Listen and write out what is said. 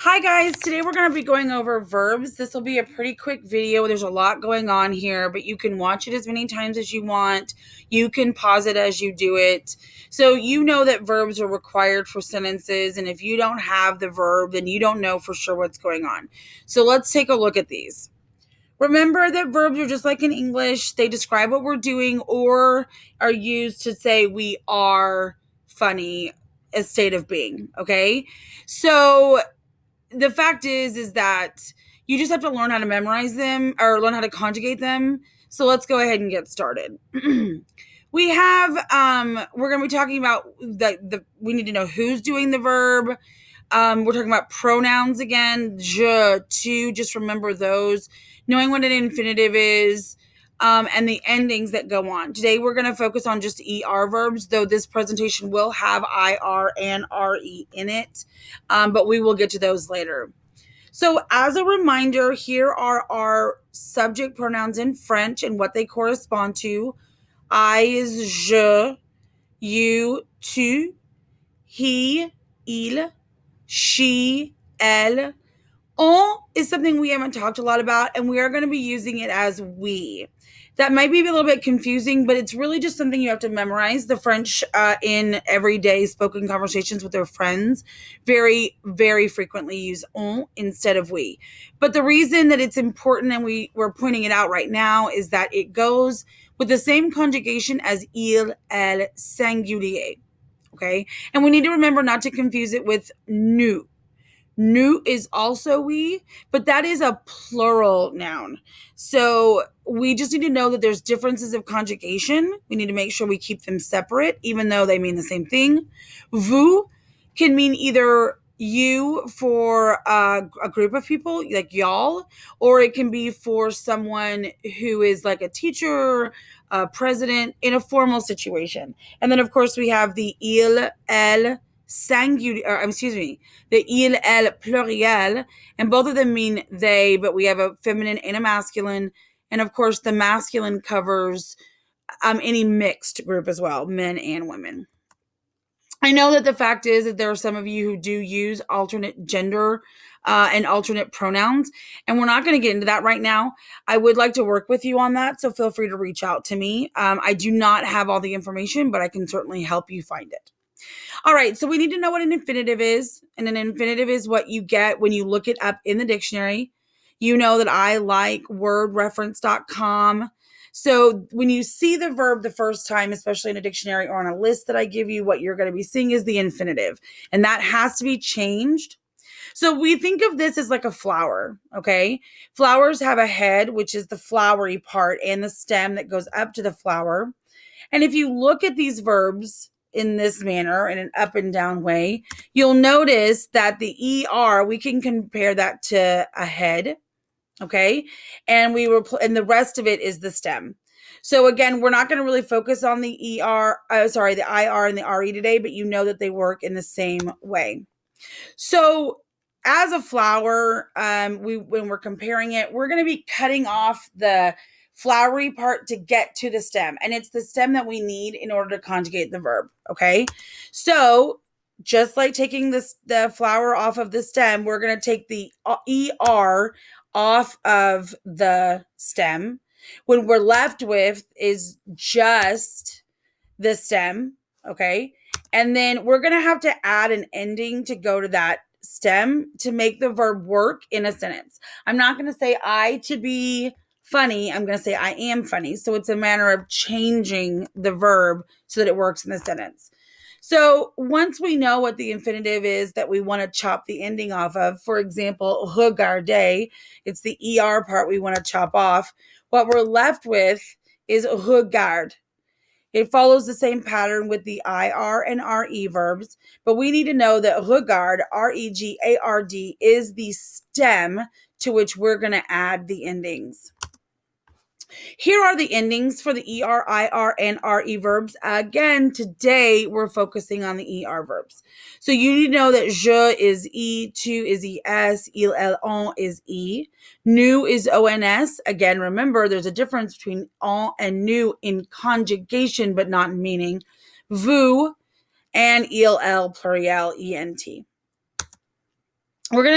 Hi guys, today we're going to be going over verbs. This will be a pretty quick video. There's a lot going on here, but you can watch it as many times as you want. You can pause it as you do it. So you know that verbs are required for sentences, and if you don't have the verb, then you don't know for sure what's going on. So let's take a look at these. Remember that verbs are just like in English. They describe what we're doing or are used to say we are funny, a state of being, okay? So the fact is that you just have to learn how to memorize them or learn how to conjugate them. So let's go ahead and get started. We have we're going to be talking about we need to know who's doing the verb. We're talking about pronouns again. Je, tu, just remember those. Knowing what an infinitive is. And the endings that go on. Today we're going to focus on just ER verbs, though this presentation will have IR and RE in it, but we will get to those later. So as a reminder, here are our subject pronouns in French and what they correspond to. I is je, you, tu, he, il, she, elle. On is something we haven't talked a lot about, and we are going to be using it as we. That might be a little bit confusing, but it's really just something you have to memorize. The French in everyday spoken conversations with their friends very, very frequently use on instead of we. But the reason that it's important, and we're pointing it out right now, is that it goes with the same conjugation as il, elle, singulier. Okay? And we need to remember not to confuse it with nous. Nous is also we, but that is a plural noun. So we just need to know that there's differences of conjugation. We need to make sure we keep them separate, even though they mean the same thing. Vous can mean either you for a group of people, like y'all, or it can be for someone who is like a teacher, a president in a formal situation. And then, of course, we have the il, elle, singular, the il, elle, pluriel, and both of them mean they, but we have a feminine and a masculine. And of course, the masculine covers any mixed group as well, men and women. I know that the fact is that there are some of you who do use alternate gender and alternate pronouns, and we're not going to get into that right now. I would like to work with you on that, so feel free to reach out to me. I do not have all the information, but I can certainly help you find it. All right, so we need to know what an infinitive is, and an infinitive is what you get when you look it up in the dictionary. You know that I like wordreference.com. So when you see the verb the first time, especially in a dictionary or on a list that I give you, what you're going to be seeing is the infinitive, and that has to be changed. So we think of this as like a flower, okay? Flowers have a head, which is the flowery part, and the stem that goes up to the flower. And if you look at these verbs in this manner, in an up and down way, you'll notice that the ER, we can compare that to a head, okay? And and the rest of it is the stem. So again, we're not going to really focus on the the IR and the RE today, but you know that they work in the same way. So as a flower, when we're comparing it, we're going to be cutting off the flowery part to get to the stem. And it's the stem that we need in order to conjugate the verb, okay? So just like taking the flower off of the stem, we're going to take the ER off of the stem. What we're left with is just the stem, okay? And then we're going to have to add an ending to go to that stem to make the verb work in a sentence. I'm not going to say I to be funny. I'm going to say I am funny. So it's a matter of changing the verb so that it works in the sentence. So once we know what the infinitive is that we want to chop the ending off of, for example, regarder, it's the ER part we want to chop off. What we're left with is regarde. It follows the same pattern with the IR and RE verbs, but we need to know that regard, REGARD, is the stem to which we're going to add the endings. Here are the endings for the ER, IR, and RE verbs. Again, today we're focusing on the ER verbs. So you need to know that je is E, tu is ES, il, elle, on is E. Nous is ONS. Again, remember there's a difference between on and nous in conjugation, but not in meaning. Vous and il, elle, pluriel, ENT. We're going to